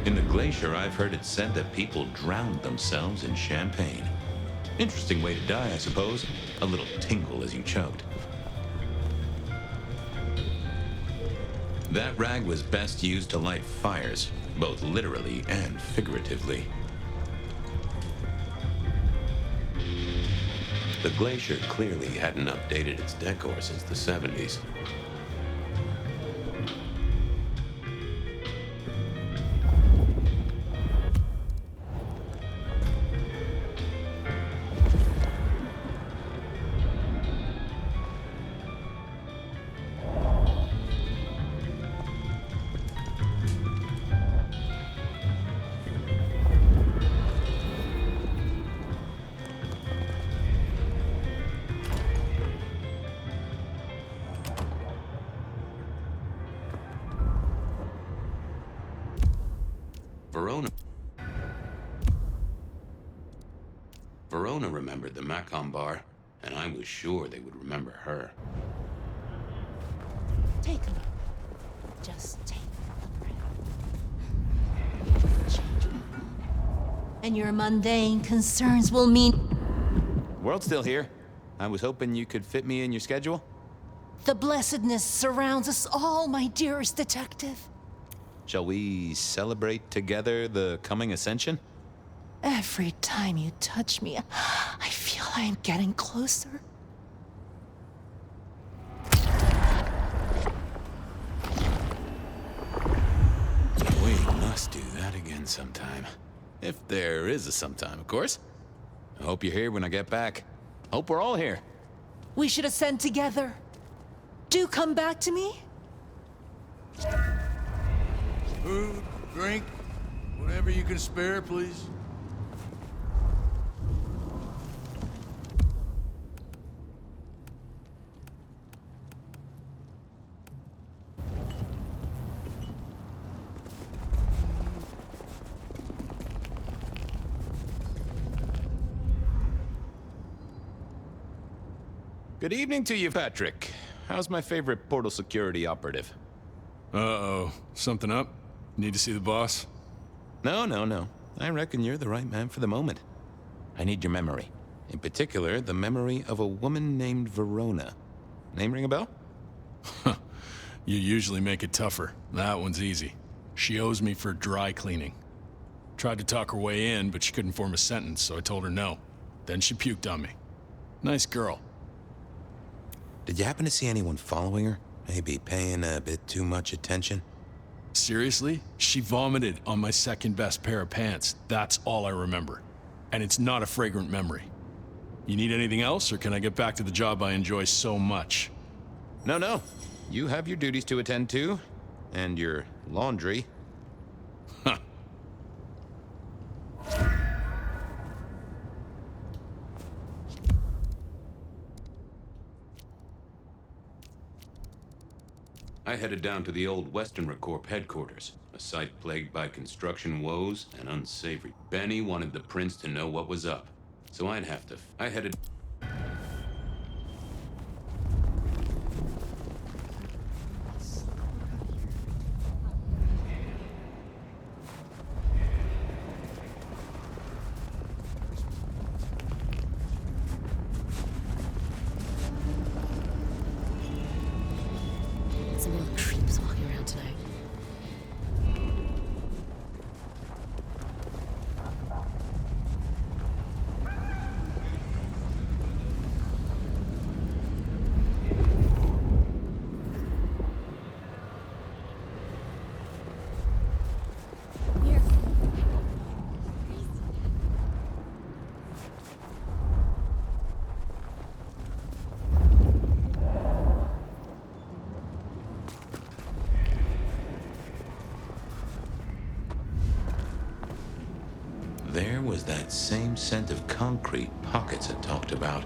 In the glacier, I've heard it said that people drowned themselves in champagne. Interesting way to die, I suppose. A little tingle as you choked. That rag was best used to light fires, both literally and figuratively. The glacier clearly hadn't updated its decor since the 70s. Verona remembered the Macon bar, and I was sure they would remember her. Take a look. Just take a breath. And your mundane concerns will mean... World's still here. I was hoping you could fit me in your schedule. The blessedness surrounds us all, my dearest detective. Shall we celebrate together the coming ascension? Every time you touch me, I feel I am getting closer. We must do that again sometime. If there is a sometime, of course. I hope you're here when I get back. Hope we're all here. We should ascend together. Do come back to me. Food, drink, whatever you can spare, please. Good evening to you, Patrick. How's my favorite portal security operative? Uh-oh. Something up? Need to see the boss? No. I reckon you're the right man for the moment. I need your memory. In particular, the memory of a woman named Verona. Name ring a bell? You usually make it tougher. That one's easy. She owes me for dry cleaning. Tried to talk her way in, but she couldn't form a sentence, so I told her no. Then she puked on me. Nice girl. Did you happen to see anyone following her? Maybe paying a bit too much attention? Seriously? She vomited on my second best pair of pants. That's all I remember. And it's not a fragrant memory. You need anything else, or can I get back to the job I enjoy so much? No. You have your duties to attend to, and your laundry. Huh. I headed down to the old Western Corp headquarters, a site plagued by construction woes and unsavory. Benny wanted the prince to know what was up, so I headed... Some real creeps walking around tonight. There was that same scent of concrete pockets I talked about.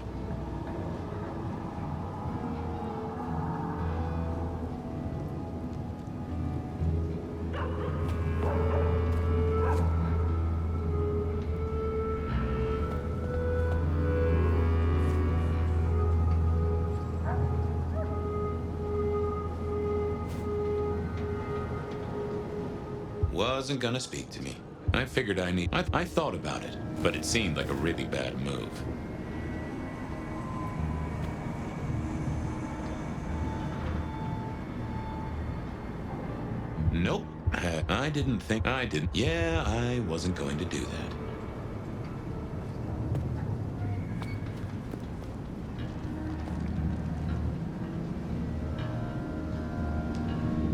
wasn't gonna speak to me. I figured I thought about it, but it seemed like a really bad move. Nope. I didn't think I didn't. Yeah, I wasn't going to do that.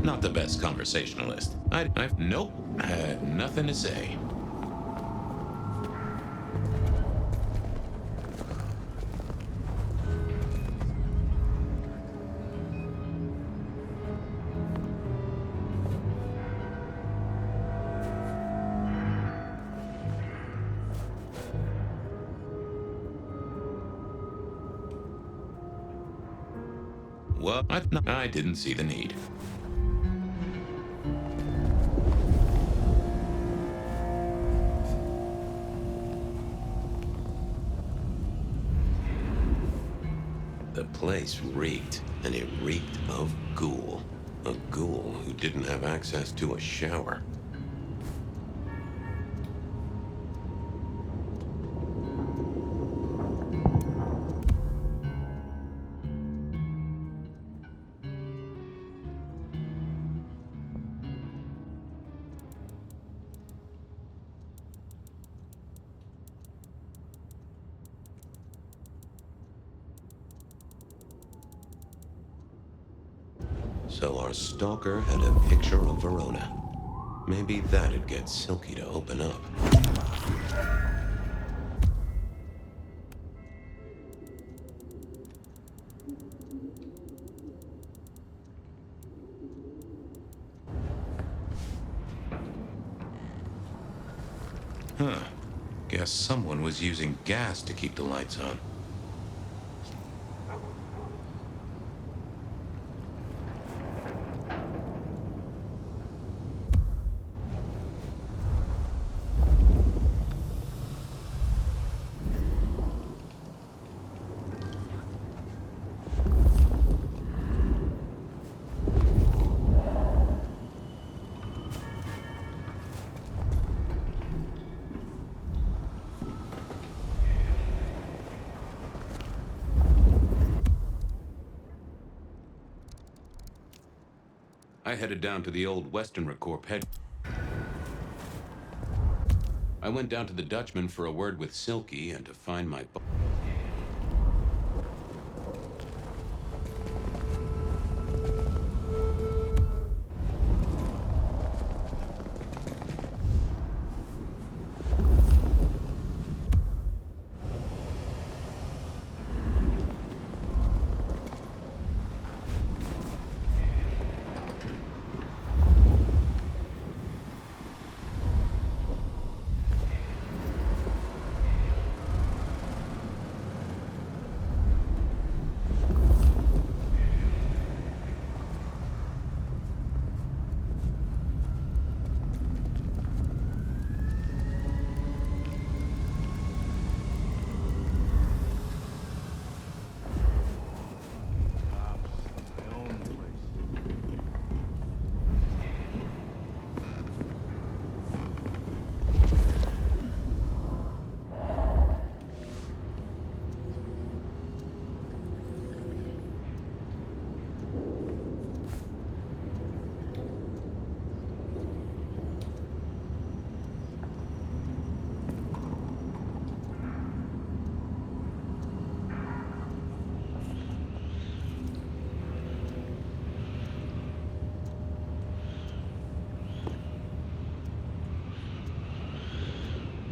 Not the best conversationalist. Nope. I had nothing to say. Well, I didn't see the need. The place reeked, and it reeked of ghoul. A ghoul who didn't have access to a shower. So our stalker had a picture of Verona. Maybe that'd get Silky to open up. Huh. Guess someone was using gas to keep the lights on. I headed down to the old Western Recorp head. I went down to the Dutchman for a word with Silky and to find my...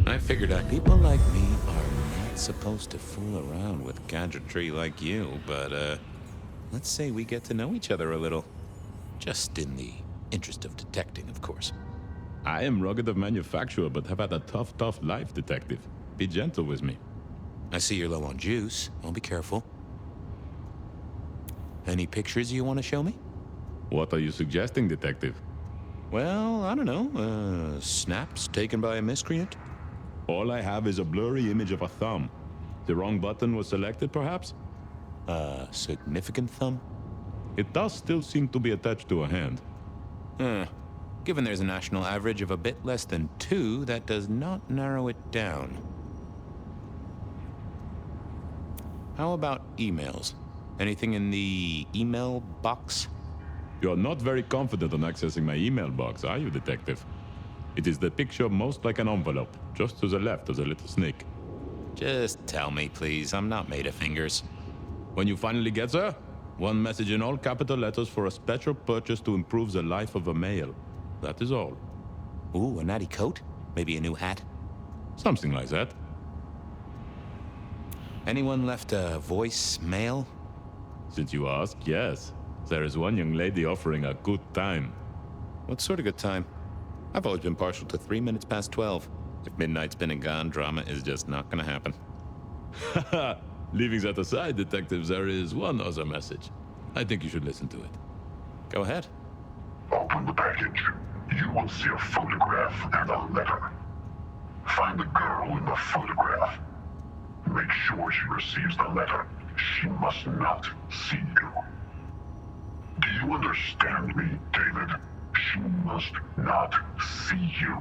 I figured people like me are not supposed to fool around with gadgetry like you, but, let's say we get to know each other a little. Just in the interest of detecting, of course. I am rugged of manufacture, but have had a tough life, detective. Be gentle with me. I see you're low on juice. I'll be careful. Any pictures you want to show me? What are you suggesting, detective? Well, I don't know. Snaps taken by a miscreant? All I have is a blurry image of a thumb. The wrong button was selected, perhaps? Significant thumb? It does still seem to be attached to a hand. Given there's a national average of a bit less than 2, that does not narrow it down. How about emails? Anything in the email box? You're not very confident on accessing my email box, are you, Detective? It is the picture most like an envelope, just to the left of the little snake. Just tell me, please. I'm not made of fingers. When you finally get there, one message in all capital letters for a special purchase to improve the life of a male. That is all. Ooh, a natty coat? Maybe a new hat? Something like that. Anyone left a voicemail? Since you ask, yes. There is one young lady offering a good time. What sort of good time? I've always been partial to 3 minutes past 12. If midnight's been and gone, drama is just not gonna happen. Haha, leaving that aside, Detective, there is one other message. I think you should listen to it. Go ahead. Open the package. You will see a photograph and a letter. Find the girl in the photograph. Make sure she receives the letter. She must not see you. Do you understand me, David? She must not see you.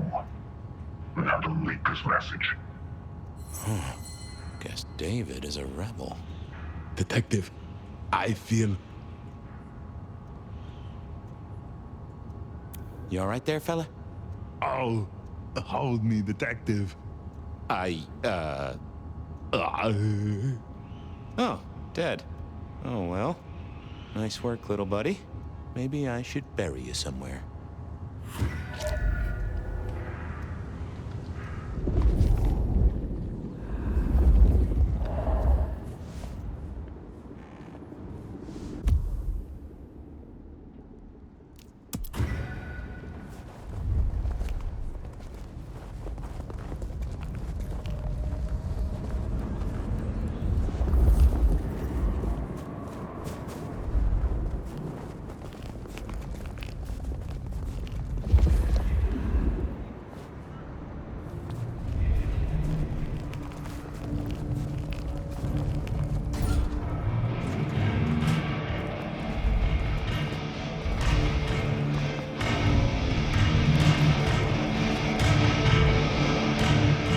Now delete this message. Guess David is a rebel. Detective, I feel... You all right there, fella? Oh, hold me, Detective. Oh, dead. Oh, well. Nice work, little buddy. Maybe I should bury you somewhere.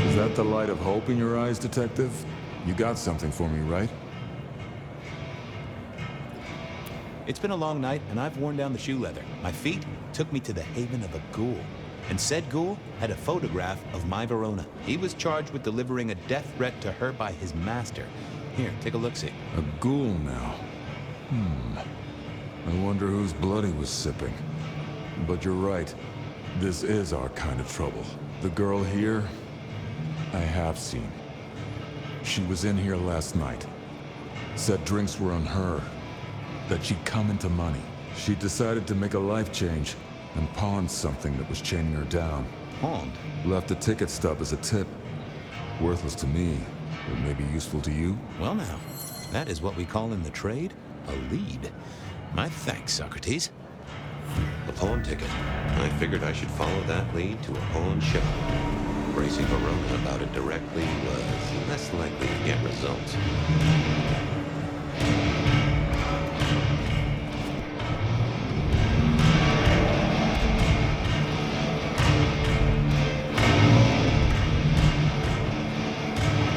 Is that the light of hope in your eyes, Detective? You got something for me, right? It's been a long night, and I've worn down the shoe leather. My feet took me to the haven of a ghoul. And said ghoul had a photograph of my Verona. He was charged with delivering a death threat to her by his master. Here, take a look-see. A ghoul now. I wonder whose blood he was sipping. But you're right. This is our kind of trouble. The girl here, I have seen. She was in here last night. Said drinks were on her. That she'd come into money. She decided to make a life change and pawned something that was chaining her down. Pawned? Left a ticket stub as a tip. Worthless to me, but maybe useful to you? Well now, that is what we call in the trade a lead. My thanks, Socrates. A pawn ticket. I figured I should follow that lead to a pawn shop. Bracing Verona about it directly was less likely to get results.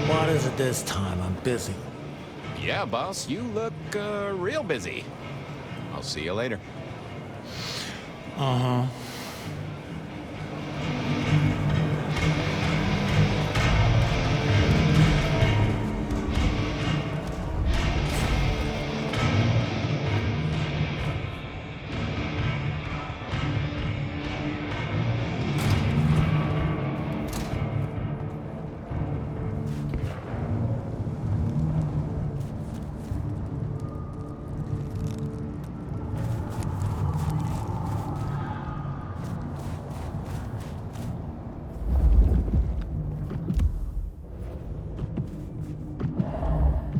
What is it this time? I'm busy. Yeah, boss, you look real busy. I'll see you later. Uh-huh.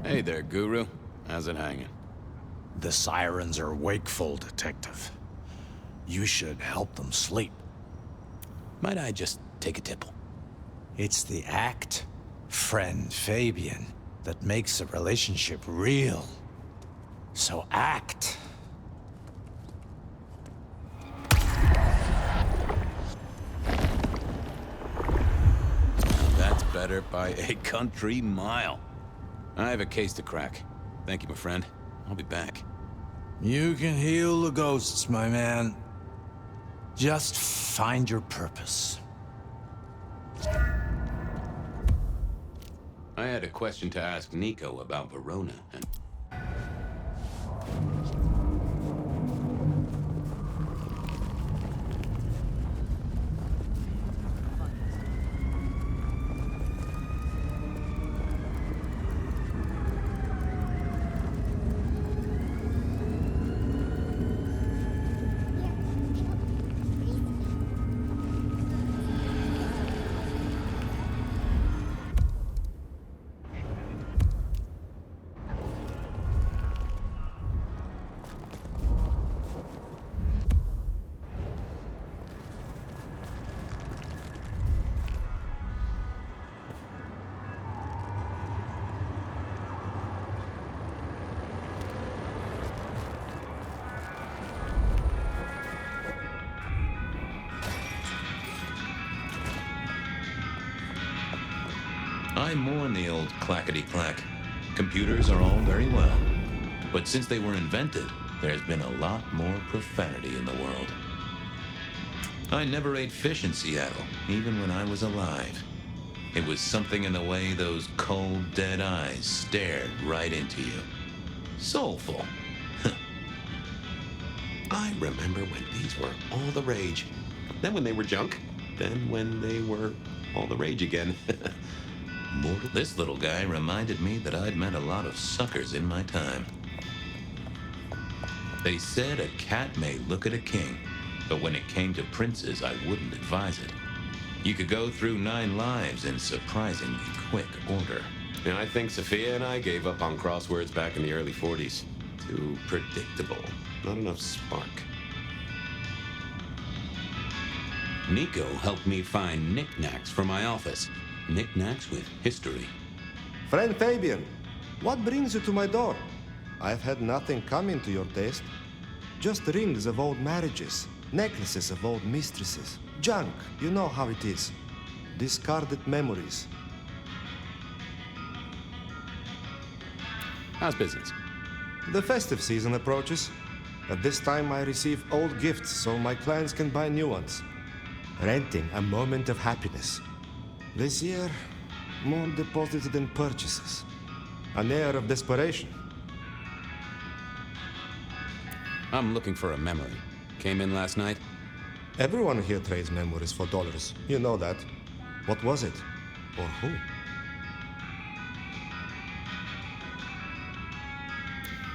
Hey there, Guru. How's it hanging? The sirens are wakeful, Detective. You should help them sleep. Might I just take a tipple? It's the act, friend Fabian, that makes a relationship real. So act. better by a country mile. I have a case to crack. Thank you, my friend. I'll be back. You can heal the ghosts, my man. Just find your purpose. I had a question to ask Nico about Verona, and... I mourn the old clackety-clack. Computers are all very well, but since they were invented, there's been a lot more profanity in the world. I never ate fish in Seattle, even when I was alive. It was something in the way those cold, dead eyes stared right into you. Soulful. I remember when these were all the rage. Then when they were junk. Then when they were all the rage again. This little guy reminded me that I'd met a lot of suckers in my time. They said a cat may look at a king, but when it came to princes, I wouldn't advise it. You could go through 9 lives in surprisingly quick order. And I think Sophia and I gave up on crosswords back in the early 40s. Too predictable. Not enough spark. Nico helped me find knickknacks for my office. Knickknacks with history. Friend Fabian, what brings you to my door? I've had nothing coming to your taste. Just rings of old marriages, necklaces of old mistresses, junk, you know how it is. Discarded memories. How's business? The festive season approaches. At this time I receive old gifts so my clients can buy new ones. Renting a moment of happiness. This year, more deposits than purchases. An air of desperation. I'm looking for a memory. Came in last night? Everyone here trades memories for dollars. You know that. What was it? Or who?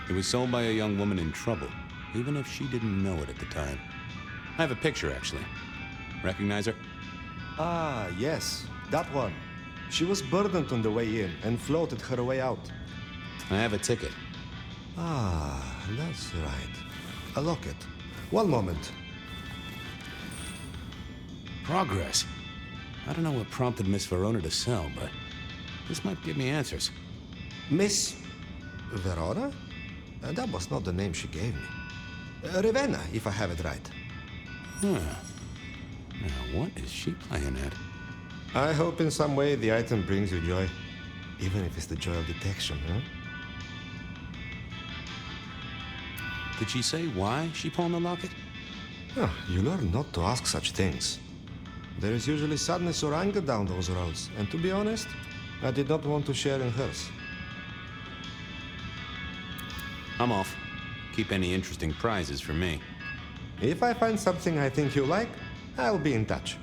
It was sold by a young woman in trouble, even if she didn't know it at the time. I have a picture, actually. Recognize her? Ah, yes. That one. She was burdened on the way in and floated her way out. I have a ticket. Ah, that's right. A locket. One moment. Progress. I don't know what prompted Miss Verona to sell, but this might give me answers. Miss Verona? That was not the name she gave me. Ravenna, if I have it right. Huh. Now, what is she playing at? I hope in some way the item brings you joy. Even if it's the joy of detection, huh? Did she say why she pawned the locket? Oh, you learn not to ask such things. There is usually sadness or anger down those roads, and to be honest, I did not want to share in hers. I'm off. Keep any interesting prizes for me. If I find something I think you like, I'll be in touch.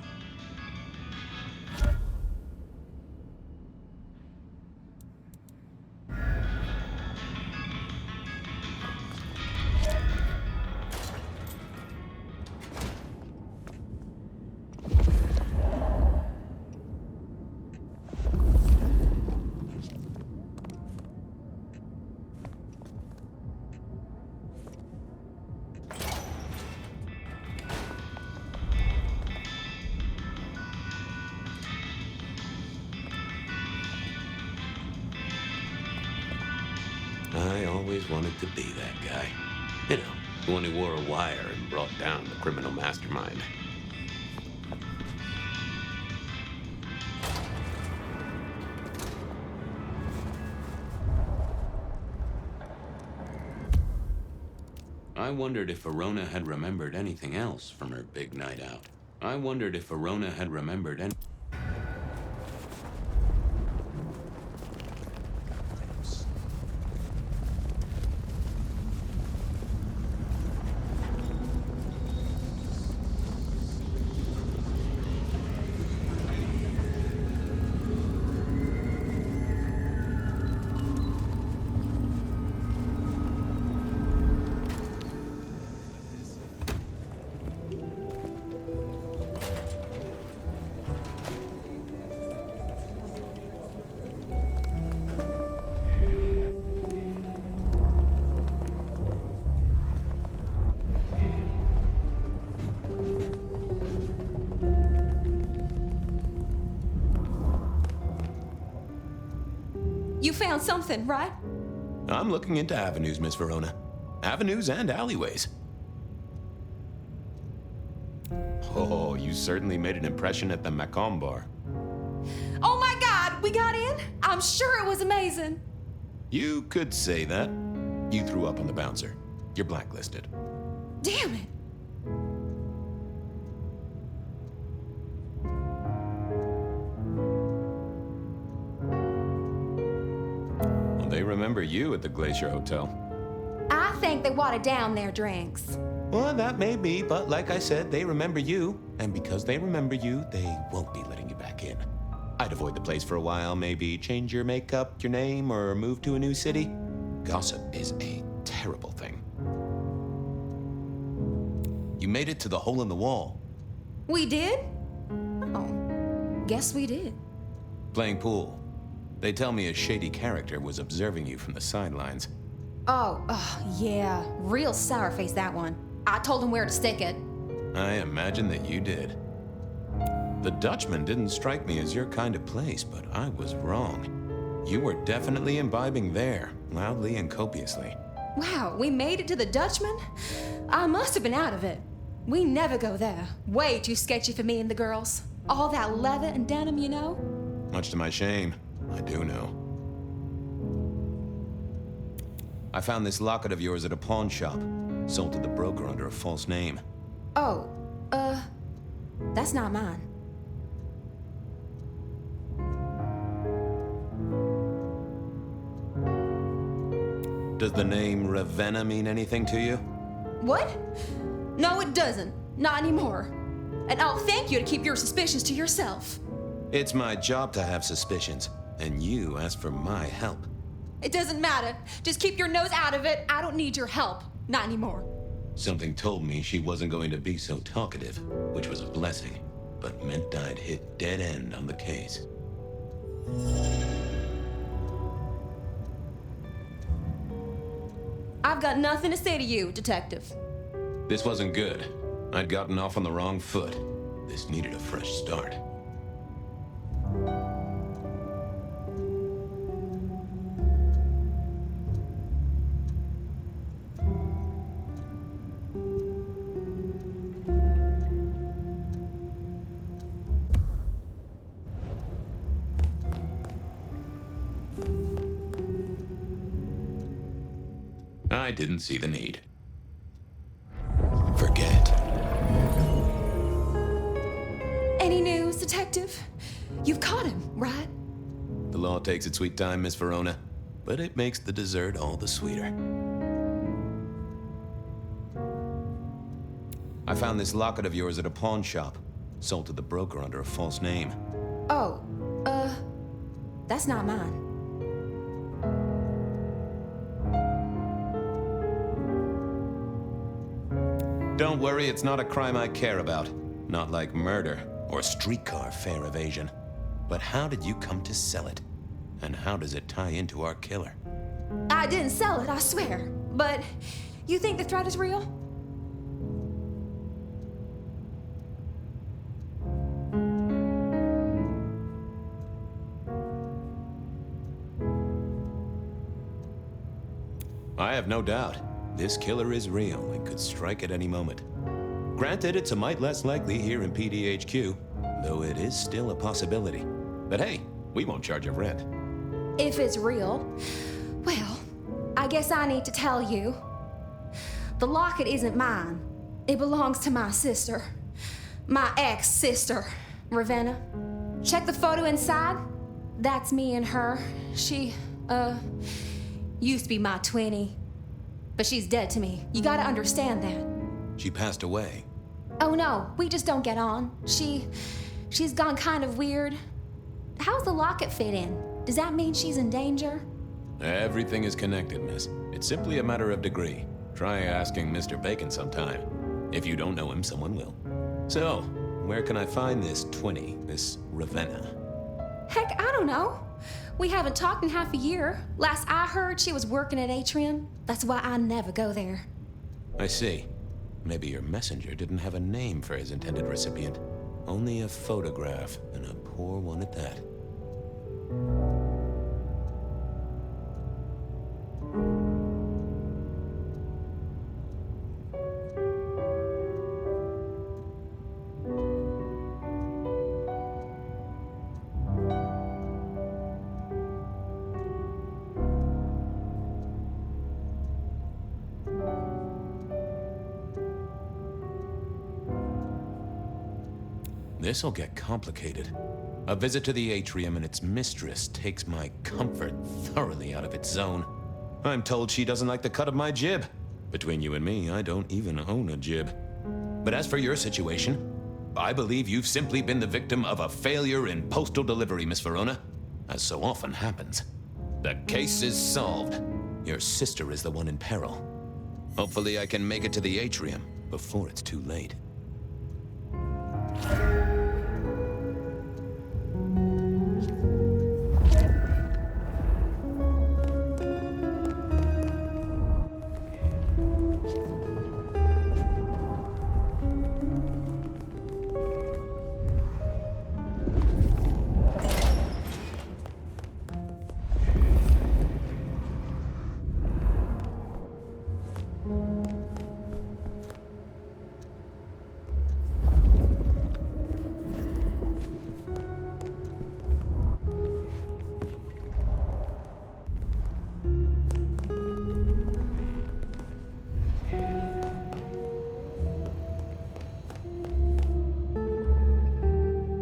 I always wanted to be that guy. You know, the one who wore a wire and brought down the criminal mastermind. I wondered if Verona had remembered anything else from her big night out. I wondered if Verona had remembered any... You found something, right? I'm looking into avenues, Miss Verona. Avenues and alleyways. Oh, you certainly made an impression at the Macomb bar. Oh my God, we got in? I'm sure it was amazing. You could say that. You threw up on the bouncer. You're blacklisted. Damn it. Well, they remember you at the Glacier Hotel. I think they watered down their drinks. Well, that may be, but like I said, they remember you. And because they remember you, they won't be letting you back in. I'd avoid the place for a while, maybe change your makeup, your name, or move to a new city. Gossip is a terrible thing. You made it to the hole in the wall. We did? Oh, guess we did. Playing pool. They tell me a shady character was observing you from the sidelines. Oh, yeah. Real sour face, that one. I told him where to stick it. I imagine that you did. The Dutchman didn't strike me as your kind of place, but I was wrong. You were definitely imbibing there, loudly and copiously. Wow, we made it to the Dutchman? I must have been out of it. We never go there. Way too sketchy for me and the girls. All that leather and denim, you know? Much to my shame, I do know. I found this locket of yours at a pawn shop, sold to the broker under a false name. Oh, that's not mine. Does the name Ravenna mean anything to you? What? No, it doesn't. Not anymore. And I'll thank you to keep your suspicions to yourself. It's my job to have suspicions, and you asked for my help. It doesn't matter. Just keep your nose out of it. I don't need your help. Not anymore. Something told me she wasn't going to be so talkative, which was a blessing, but meant I'd hit dead end on the case. I've got nothing to say to you, Detective. This wasn't good. I'd gotten off on the wrong foot. This needed a fresh start. I didn't see the need. Forget. Any news, Detective? You've caught him, right? The law takes its sweet time, Miss Verona, but it makes the dessert all the sweeter. I found this locket of yours at a pawn shop, sold to the broker under a false name. Oh, that's not mine. Don't worry, it's not a crime I care about. Not like murder or streetcar fare evasion. But how did you come to sell it? And how does it tie into our killer? I didn't sell it, I swear. But you think the threat is real? I have no doubt. This killer is real and could strike at any moment. Granted, it's a mite less likely here in PDHQ, though it is still a possibility. But hey, we won't charge a rent. If it's real, well, I guess I need to tell you. The locket isn't mine. It belongs to my sister. My ex-sister, Ravenna. Check the photo inside. That's me and her. She, used to be my twinnie. But she's dead to me. You gotta understand that. She passed away. Oh no, we just don't get on. She's gone kind of weird. How's the locket fit in? Does that mean she's in danger? Everything is connected, miss. It's simply a matter of degree. Try asking Mr. Bacon sometime. If you don't know him, someone will. So, where can I find this twinnie, this Ravenna? Heck, I don't know. We haven't talked in half a year. Last I heard, she was working at Atrium. That's why I never go there. I see. Maybe your messenger didn't have a name for his intended recipient. Only a photograph, and a poor one at that. This'll get complicated. A visit to the atrium and its mistress takes my comfort thoroughly out of its zone. I'm told she doesn't like the cut of my jib. Between you and me, I don't even own a jib. But as for your situation, I believe you've simply been the victim of a failure in postal delivery, Miss Verona. As so often happens. The case is solved. Your sister is the one in peril. Hopefully I can make it to the atrium before it's too late.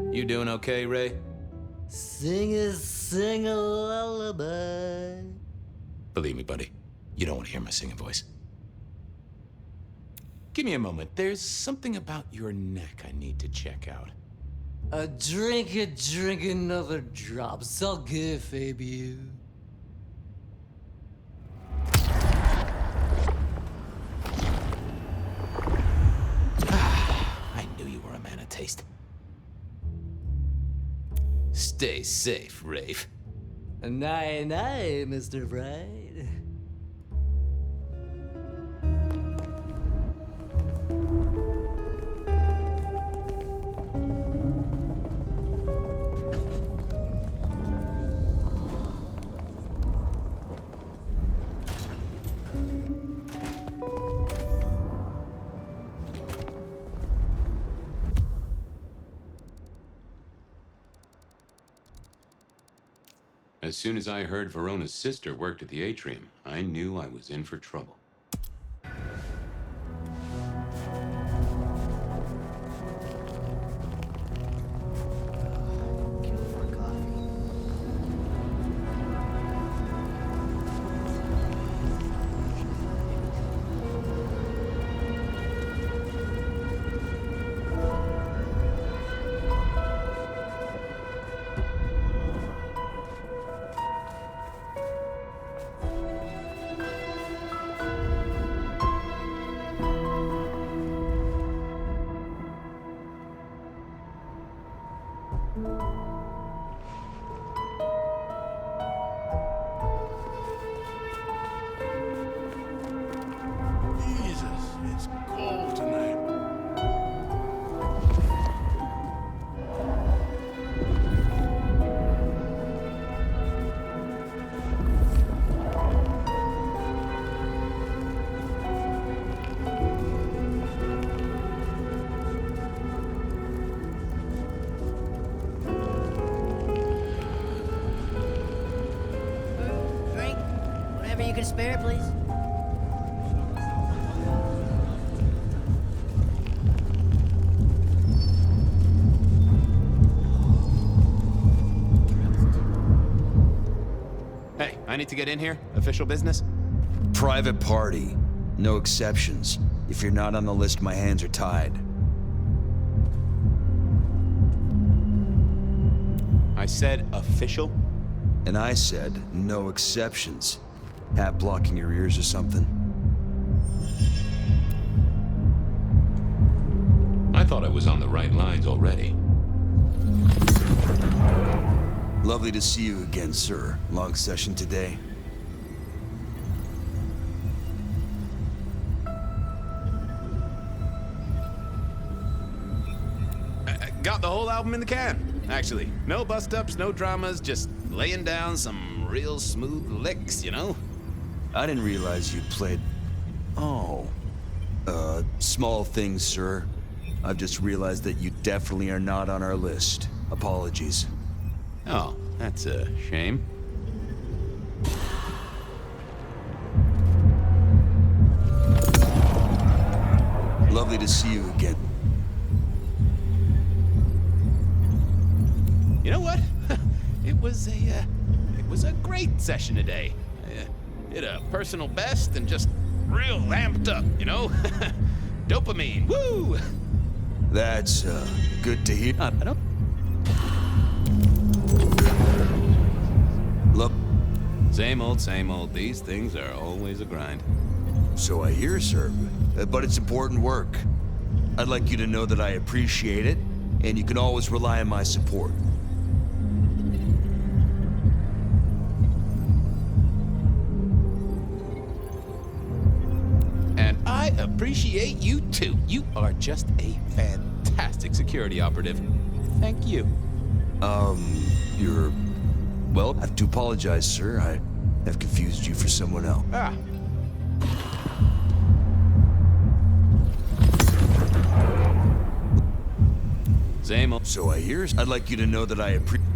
You doing okay, Ray? Sing a lullaby. Believe me, buddy, you don't want to hear my singing voice. Give me a moment. There's something about your neck I need to check out. Drink another drop. It's all good, Fabian. I knew you were a man of taste. Stay safe, Rafe. Night, Mr. Bright. As soon as I heard Verona's sister worked at the atrium, I knew I was in for trouble. It's cold tonight. Drink. Whatever you can spare, please. I need to get in here? Official business? Private party. No exceptions. If you're not on the list, my hands are tied. I said official? And I said no exceptions. Hat blocking your ears or something? I thought I was on the right lines already. Lovely to see you again, sir. Long session today. Got the whole album in the can, actually. No bust-ups, no dramas, just laying down some real smooth licks, you know? I didn't realize you played... Oh. Small things, sir. I've just realized that you definitely are not on our list. Apologies. Oh, that's a shame. Lovely to see you again. You know what? It was a great session today. Hit a personal best and just real amped up, you know? Dopamine, woo! That's, good to hear. I don't... Look. Same old. These things are always a grind. So I hear, sir. But it's important work. I'd like you to know that I appreciate it, and you can always rely on my support. And I appreciate you too. You are just a fantastic security operative. Thank you. You're... Well, I have to apologize, sir. I have confused you for someone else. Ah. Same old. So I hear. I'd like you to know that I appreciate...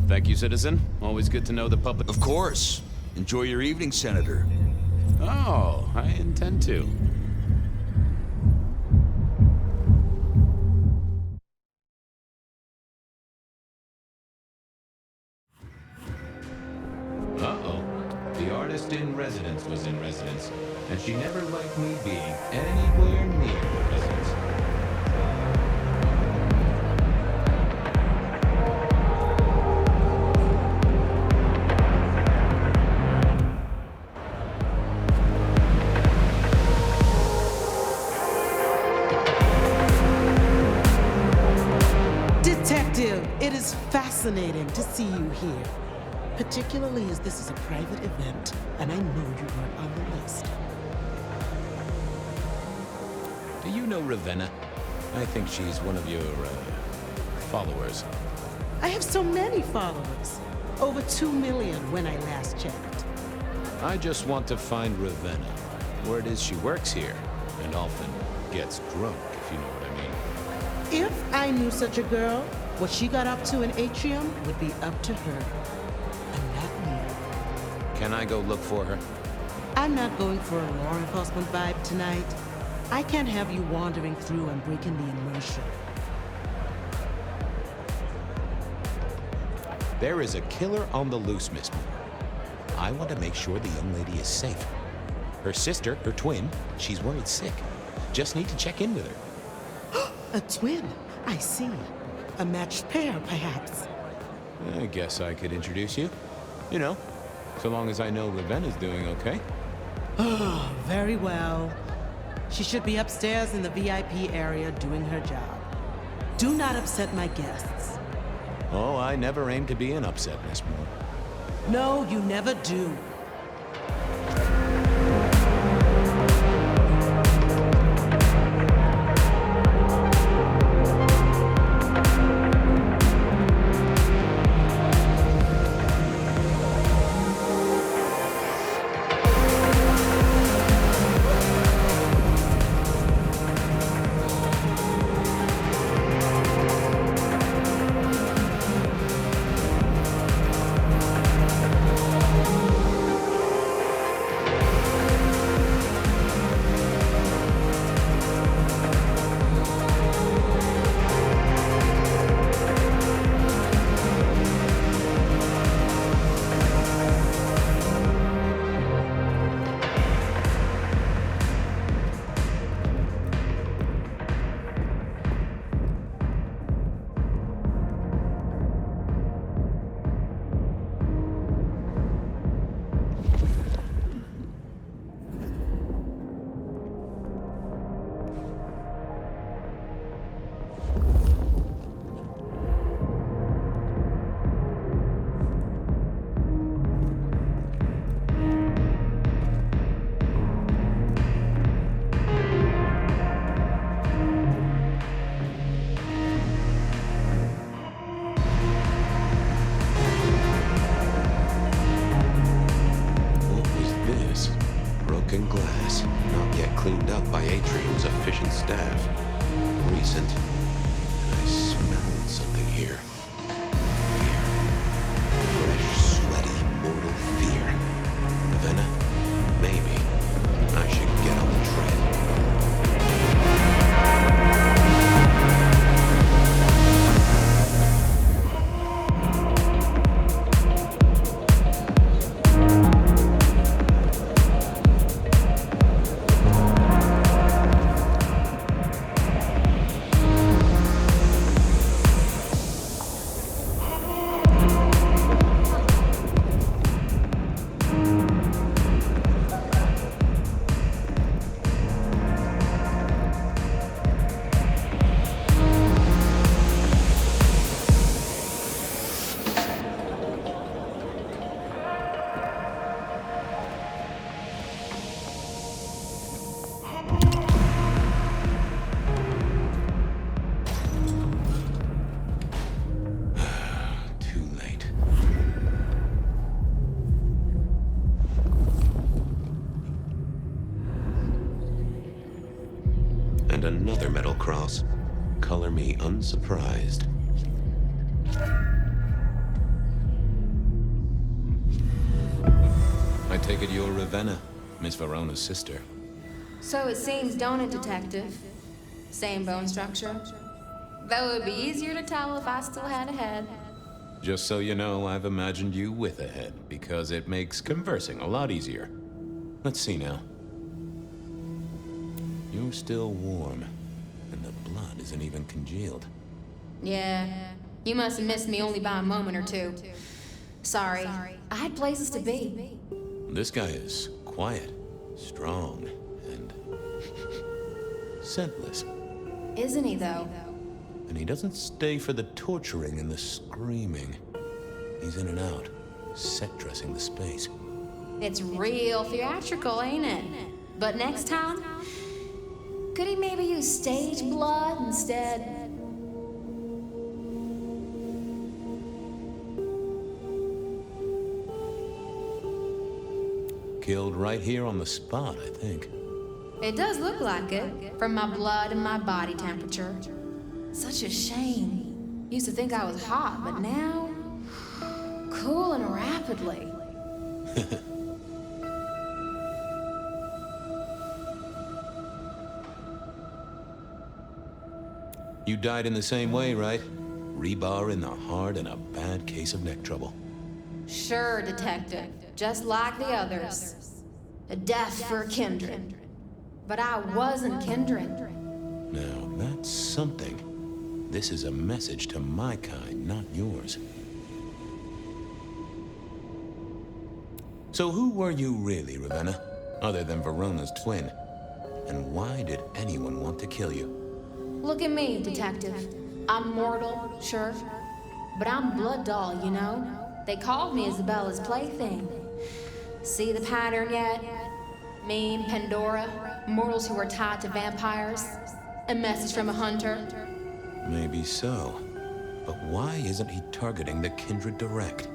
Thank you, citizen. Always good to know the public. Of course. Enjoy your evening, Senator. Oh, I intend to. Uh-oh. The artist in residence was in residence, and she never liked me being anywhere near the residence. Detective, it is fascinating to see you here. Particularly as this is a private event, and I know you weren't on the list. Do you know Ravenna? I think she's one of your, followers. I have so many followers. Over 2 million when I last checked. I just want to find Ravenna. Word is she works here, and often gets drunk, if you know what I mean. If I knew such a girl, what she got up to in Atrium would be up to her. And not me. Can I go look for her? I'm not going for a law enforcement vibe tonight. I can't have you wandering through and breaking the immersion. There is a killer on the loose, Miss Moore. I want to make sure the young lady is safe. Her sister, her twin, she's worried sick. Just need to check in with her. A twin? I see. A matched pair, perhaps. I guess I could introduce you. You know, so long as I know Ravenna's doing okay. Oh, very well. She should be upstairs in the VIP area doing her job. Do not upset my guests. Oh, I never aim to be an upset, Miss Moore. No, you never do. staff. Recent. I smelled something here. Fresh, sweaty, mortal fear. Ravenna, maybe I should get on the tread. And another metal cross. Color me unsurprised. I take it you're Ravenna, Miss Verona's sister. So it seems, don't it, Detective? Same bone structure. Though it would be easier to tell if I still had a head. Just so you know, I've imagined you with a head, because it makes conversing a lot easier. Let's see now. You're still warm, and the blood isn't even congealed. Yeah, you must have missed me only by a moment or two. Sorry, I had places to be. This guy is quiet, strong, and scentless. Isn't he, though? And he doesn't stay for the torturing and the screaming. He's in and out, set dressing the space. It's real theatrical, ain't it? But next time, could he maybe use stage blood instead? Killed right here on the spot, I think. It does look like it, from my blood and my body temperature. Such a shame. Used to think I was hot, but now, cooling rapidly. You died in the same way, right? Rebar in the heart and a bad case of neck trouble. Sure, Detective. Just like the others. A death for a kindred. But I wasn't kindred. Now, that's something. This is a message to my kind, not yours. So who were you really, Ravenna? Other than Verona's twin? And why did anyone want to kill you? Look at me, Detective. I'm mortal, sure. But I'm blood doll, you know? They called me Isabella's plaything. See the pattern yet? Me and Pandora, mortals who are tied to vampires. A message from a hunter. Maybe so. But why isn't he targeting the kindred direct?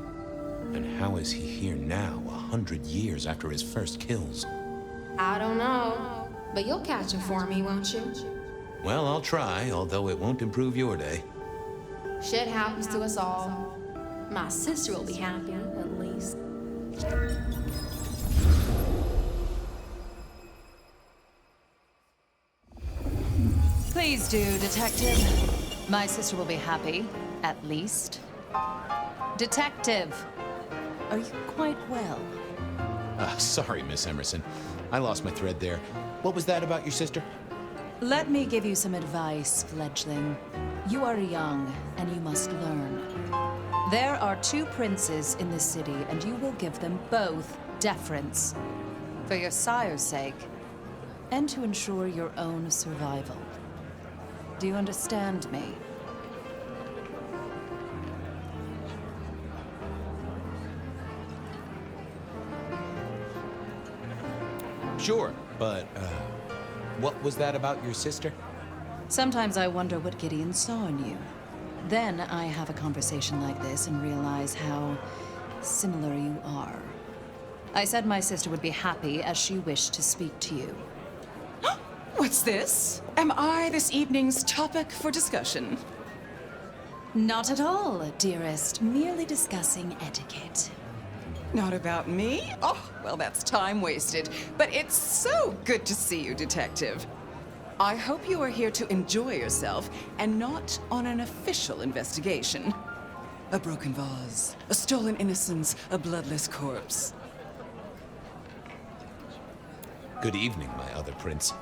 And how is he here now, 100 years after his first kills? I don't know. But you'll catch him for me, won't you? Well, I'll try, although it won't improve your day. Shit happens to us all. My sister will be happy, at least. Please do, Detective. My sister will be happy, at least. Detective, are you quite well? Sorry, Miss Emerson. I lost my thread there. What was that about your sister? Let me give you some advice, fledgling. You are young, and you must learn. There are 2 princes in the city, and you will give them both deference. For your sire's sake, and to ensure your own survival. Do you understand me? Sure, but, what was that about your sister? Sometimes I wonder what Gideon saw in you. Then I have a conversation like this and realize how similar you are. I said my sister would be happy as she wished to speak to you. What's this? Am I this evening's topic for discussion? Not at all, dearest. Merely discussing etiquette. Not about me? Oh, well, that's time wasted. But it's so good to see you, Detective. I hope you are here to enjoy yourself and not on an official investigation. A broken vase, a stolen innocence, a bloodless corpse. Good evening, my other prince.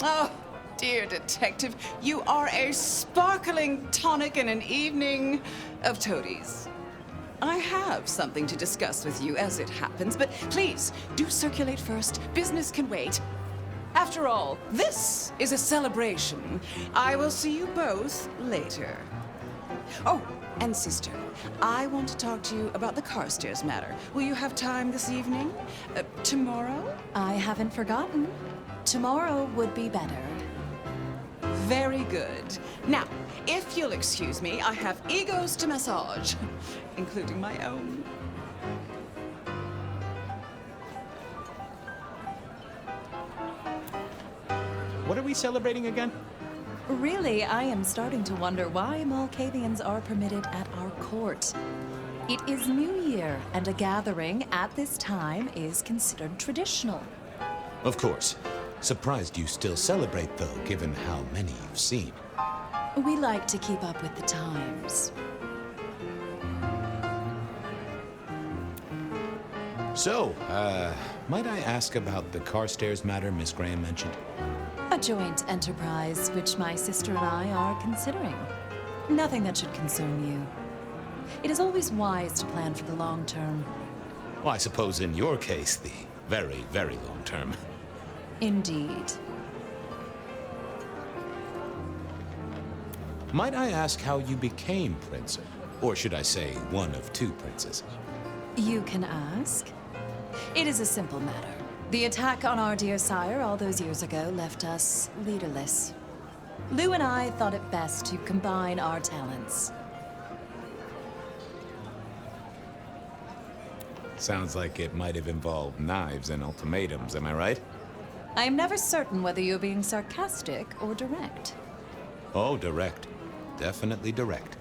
Oh, dear Detective, you are a sparkling tonic in an evening of toadies. I have something to discuss with you as it happens, but please, do circulate first. Business can wait. After all, this is a celebration. I will see you both later. Oh, and sister, I want to talk to you about the Carstairs matter. Will you have time this evening? Tomorrow? I haven't forgotten. Tomorrow would be better. Very good. Now, if you'll excuse me, I have egos to massage, including my own. What are we celebrating again? Really, I am starting to wonder why Malkavians are permitted at our court. It is New Year, and a gathering at this time is considered traditional. Of course. Surprised you still celebrate, though, given how many you've seen. We like to keep up with the times. So, might I ask about the Carstairs matter Miss Graham mentioned? A joint enterprise which my sister and I are considering. Nothing that should concern you. It is always wise to plan for the long term. Well, I suppose in your case, the very, very long term. Indeed. Might I ask how you became prince? Or should I say, one of two princes? You can ask. It is a simple matter. The attack on our dear sire all those years ago left us leaderless. Lou and I thought it best to combine our talents. Sounds like it might have involved knives and ultimatums, am I right? I am never certain whether you're being sarcastic or direct. Oh, direct. Definitely direct.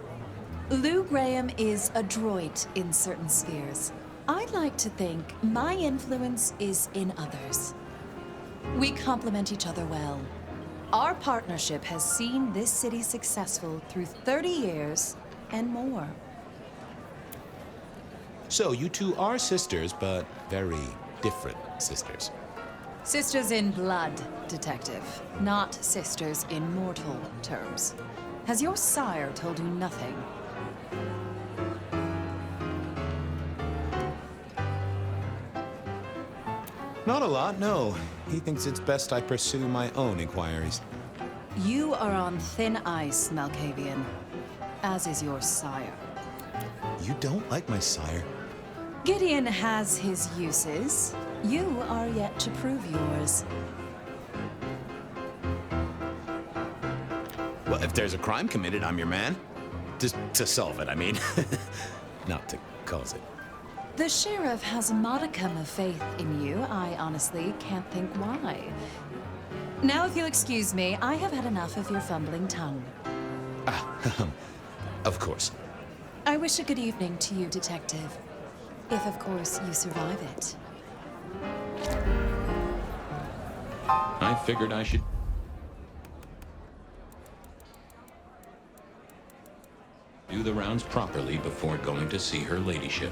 Lou Graham is adroit in certain spheres. I'd like to think my influence is in others. We complement each other well. Our partnership has seen this city successful through 30 years and more. So, you two are sisters, but very different sisters. Sisters in blood, Detective, not sisters in mortal terms. Has your sire told you nothing? Not a lot, no. He thinks it's best I pursue my own inquiries. You are on thin ice, Malkavian, as is your sire. You don't like my sire? Gideon has his uses. You are yet to prove yours. Well, if there's a crime committed, I'm your man. To solve it, I mean. Not to cause it. The sheriff has a modicum of faith in you. I honestly can't think why. Now, if you'll excuse me, I have had enough of your fumbling tongue. Of course. I wish a good evening to you, Detective. If, of course, you survive it. I figured I should... do the rounds properly before going to see her ladyship.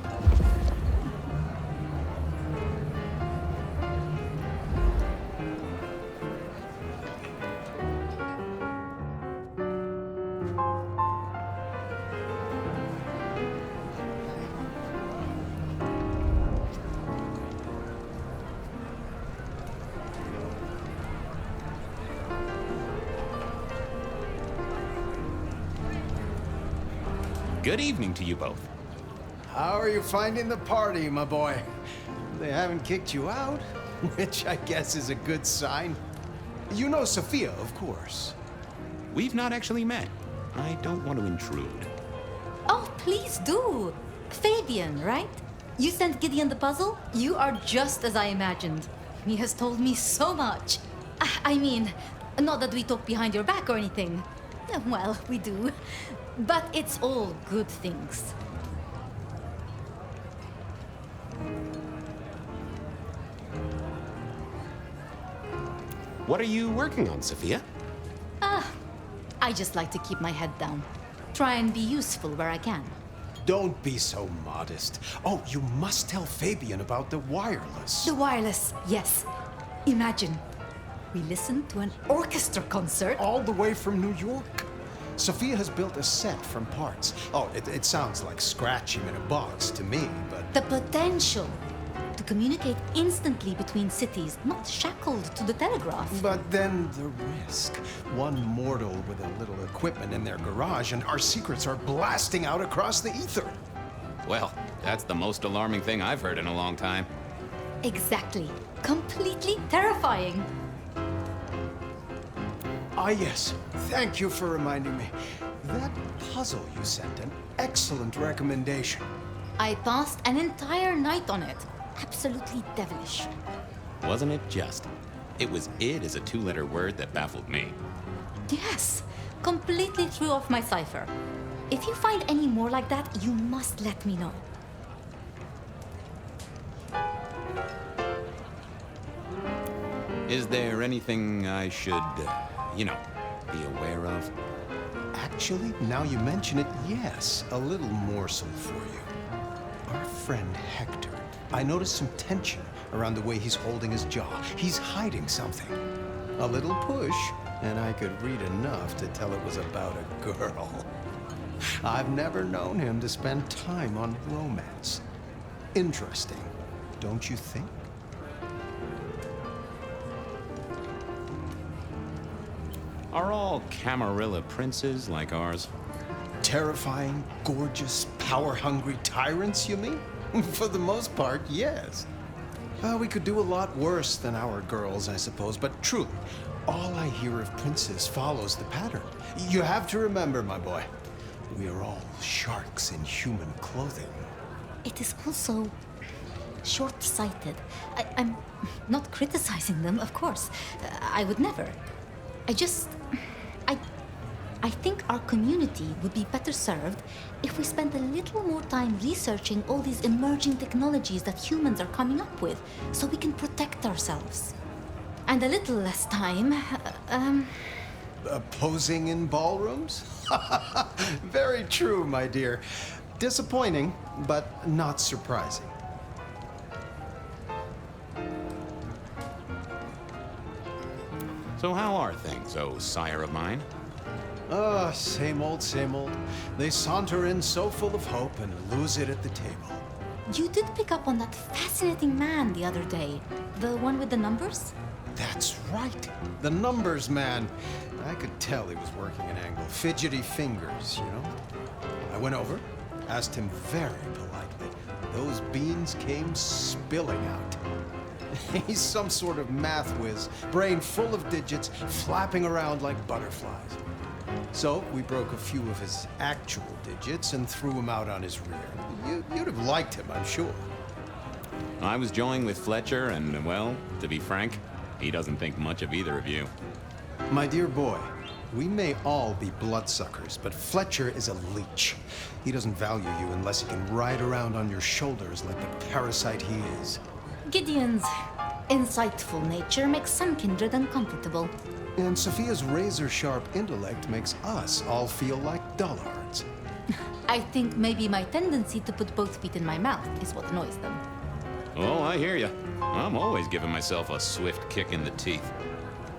Good evening to you both. How are you finding the party, my boy? They haven't kicked you out, which I guess is a good sign. You know Sophia, of course. We've not actually met. I don't want to intrude. Oh, please do. Fabian, right? You sent Gideon the puzzle? You are just as I imagined. He has told me so much. I mean, not that we talk behind your back or anything. Well, we do. But it's all good things. What are you working on, Sophia? I just like to keep my head down. Try and be useful where I can. Don't be so modest. Oh, you must tell Fabian about the wireless. The wireless, yes. Imagine, we listened to an orchestra concert. All the way from New York. Sophia has built a set from parts. Oh, it sounds like scratching in a box to me, but... The potential to communicate instantly between cities, not shackled to the telegraph. But then the risk. One mortal with a little equipment in their garage and our secrets are blasting out across the ether. Well, that's the most alarming thing I've heard in a long time. Exactly. Completely terrifying. Ah, yes. Thank you for reminding me. That puzzle you sent, an excellent recommendation. I passed an entire night on it. Absolutely devilish. Wasn't it just? It was "id" as a two-letter word that baffled me. Yes. Completely threw off my cipher. If you find any more like that, you must let me know. Is there anything I should, be aware of? Actually, now you mention it, yes. A little morsel for you. Our friend Hector. I noticed some tension around the way he's holding his jaw. He's hiding something. A little push, and I could read enough to tell it was about a girl. I've never known him to spend time on romance. Interesting, don't you think? Are all Camarilla princes like ours? Terrifying, gorgeous, power-hungry tyrants, you mean? For the most part, yes. We could do a lot worse than our girls, I suppose, but truly, all I hear of princes follows the pattern. You have to remember, my boy, we are all sharks in human clothing. It is also short-sighted. I'm not criticizing them, of course. I would never. I think our community would be better served if we spent a little more time researching all these emerging technologies that humans are coming up with, so we can protect ourselves. And a little less time, Posing in ballrooms? Very true, my dear. Disappointing, but not surprising. So how are things, oh sire of mine? Same old, same old. They saunter in so full of hope and lose it at the table. you did pick up on that fascinating man the other day. The one with the numbers? That's right. The numbers man. I could tell he was working an angle. Fidgety fingers, you know? I went over, asked him very politely. Those beans came spilling out. He's some sort of math whiz, brain full of digits, flapping around like butterflies. So we broke a few of his actual digits and threw him out on his rear. You'd have liked him, I'm sure. I was joined with Fletcher, and, well, to be frank, he doesn't think much of either of you. My dear boy, we may all be bloodsuckers, but Fletcher is a leech. He doesn't value you unless he can ride around on your shoulders like the parasite he is. Gideon's insightful nature makes some kindred uncomfortable. And Sophia's razor-sharp intellect makes us all feel like dullards. I think maybe my tendency to put both feet in my mouth is what annoys them. Oh, I hear you. I'm always giving myself a swift kick in the teeth.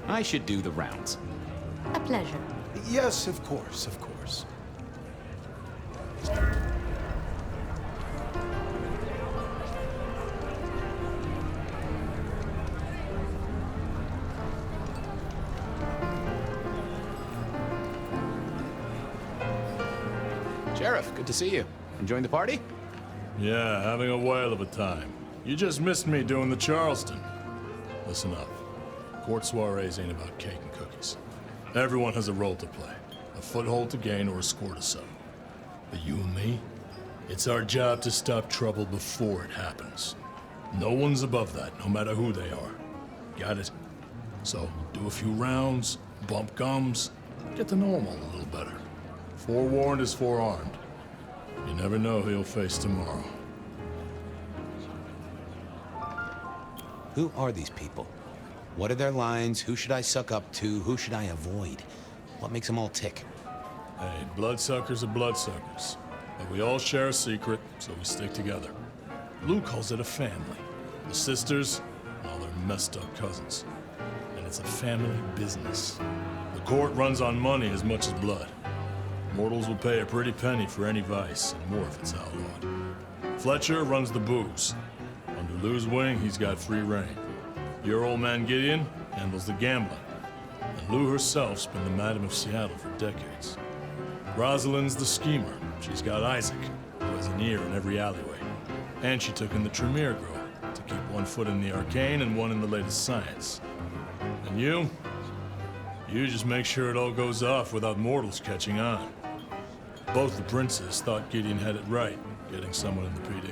I should do the rounds. A pleasure. Yes, of course, of course. Sheriff, good to see you. Enjoying the party? Yeah, having a whale of a time. You just missed me doing the Charleston. Listen up. Court soirees ain't about cake and cookies. Everyone has a role to play. A foothold to gain or a score to settle. But you and me? It's our job to stop trouble before it happens. No one's above that, no matter who they are. Got it? So, do a few rounds, bump gums, get to know him a little better. Forewarned is forearmed. You never know who you'll face tomorrow. Who are these people? What are their lines? Who should I suck up to? Who should I avoid? What makes them all tick? Hey, bloodsuckers are bloodsuckers. But we all share a secret, so we stick together. Lou calls it a family. The sisters, all their messed up cousins. And it's a family business. The court runs on money as much as blood. Mortals will pay a pretty penny for any vice, and more if it's outlawed. Fletcher runs the booze. Under Lou's wing, he's got free reign. Your old man Gideon handles the gambling. And Lou herself's been the Madam of Seattle for decades. Rosalind's the schemer. She's got Isaac, who has an ear in every alleyway. And she took in the Tremere Girl to keep one foot in the arcane and one in the latest science. And you just make sure it all goes off without mortals catching on. Both the princes thought Gideon had it right, getting someone in the PD.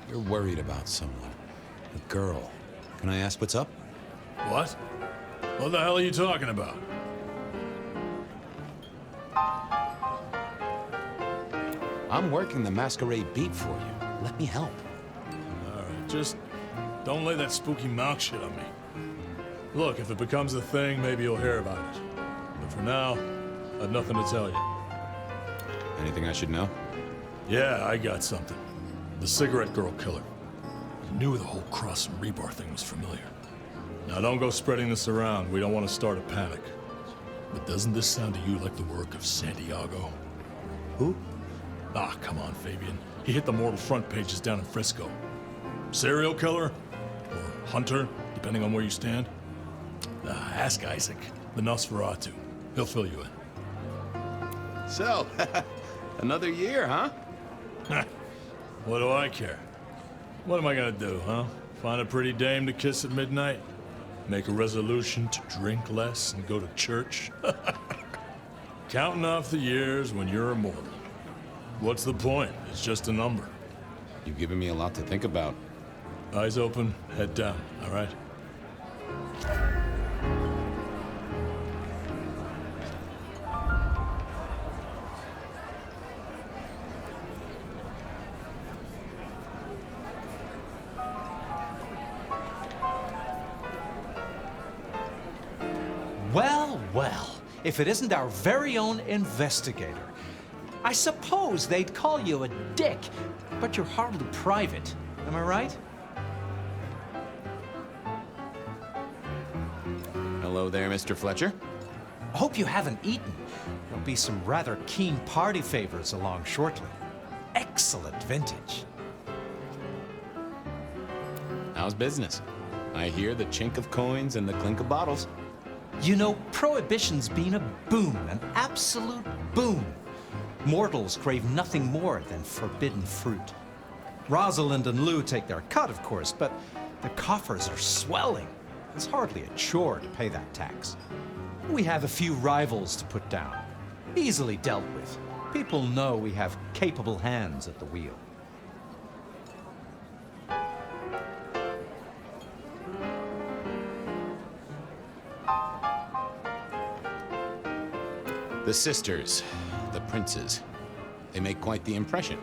You're worried about someone. A girl. Can I ask what's up? What? What the hell are you talking about? I'm working the Masquerade beat for you. Let me help. All right, just don't lay that spooky mouth shit on me. Look, if it becomes a thing, maybe you'll hear about it. But for now, I've nothing to tell you. Anything I should know? Yeah, I got something. The cigarette girl killer. I knew the whole Cross and Rebar thing was familiar. Now don't go spreading this around. We don't want to start a panic. But doesn't this sound to you like the work of Santiago? Who? Ah, come on, Fabian. He hit the mortal front pages down in Frisco. Serial killer? Or hunter, depending on where you stand? Ask Isaac, the Nosferatu. He'll fill you in. So, another year, huh? What do I care? What am I gonna do, huh? Find a pretty dame to kiss at midnight? Make a resolution to drink less and go to church? Counting off the years when you're immortal. What's the point? It's just a number. You've given me a lot to think about. Eyes open, head down, all right? Well, well, if it isn't our very own investigator. I suppose they'd call you a dick, but you're hardly private. Am I right? Hello there, Mr. Fletcher. I hope you haven't eaten. There'll be some rather keen party favors along shortly. Excellent vintage. How's business? I hear the chink of coins and the clink of bottles. You know, Prohibition's been a boom, an absolute boom. Mortals crave nothing more than forbidden fruit. Rosalind and Lou take their cut, of course, but the coffers are swelling. It's hardly a chore to pay that tax. We have a few rivals to put down. Easily dealt with. People know we have capable hands at the wheel. The sisters, the princes, they make quite the impression.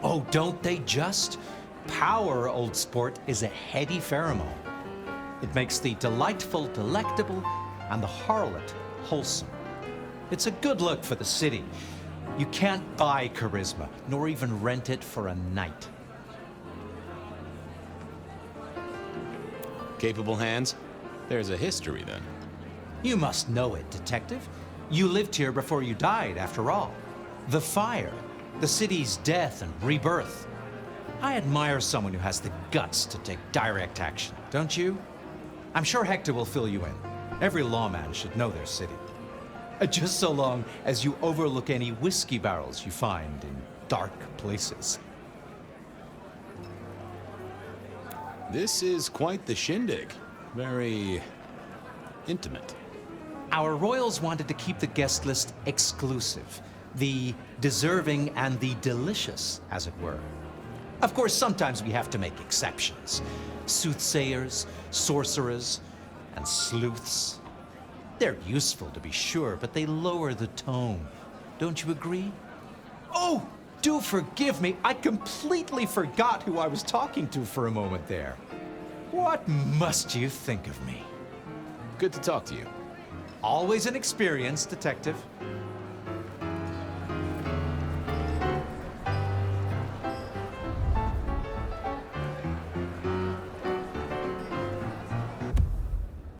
Oh, don't they just? Power, old sport, is a heady pheromone. It makes the delightful delectable and the harlot wholesome. It's a good look for the city. You can't buy charisma, nor even rent it for a night. Capable hands? There's a history, then. You must know it, detective. You lived here before you died, after all. The fire, the city's death and rebirth. I admire someone who has the guts to take direct action, don't you? I'm sure Hector will fill you in. Every lawman should know their city. Just so long as you overlook any whiskey barrels you find in dark places. This is quite the shindig. Very intimate. Our royals wanted to keep the guest list exclusive. The deserving and the delicious, as it were. Of course, sometimes we have to make exceptions. Soothsayers, sorcerers, and sleuths. They're useful, to be sure, but they lower the tone. Don't you agree? Oh, do forgive me. I completely forgot who I was talking to for a moment there. What must you think of me? Good to talk to you. Always an experience, Detective.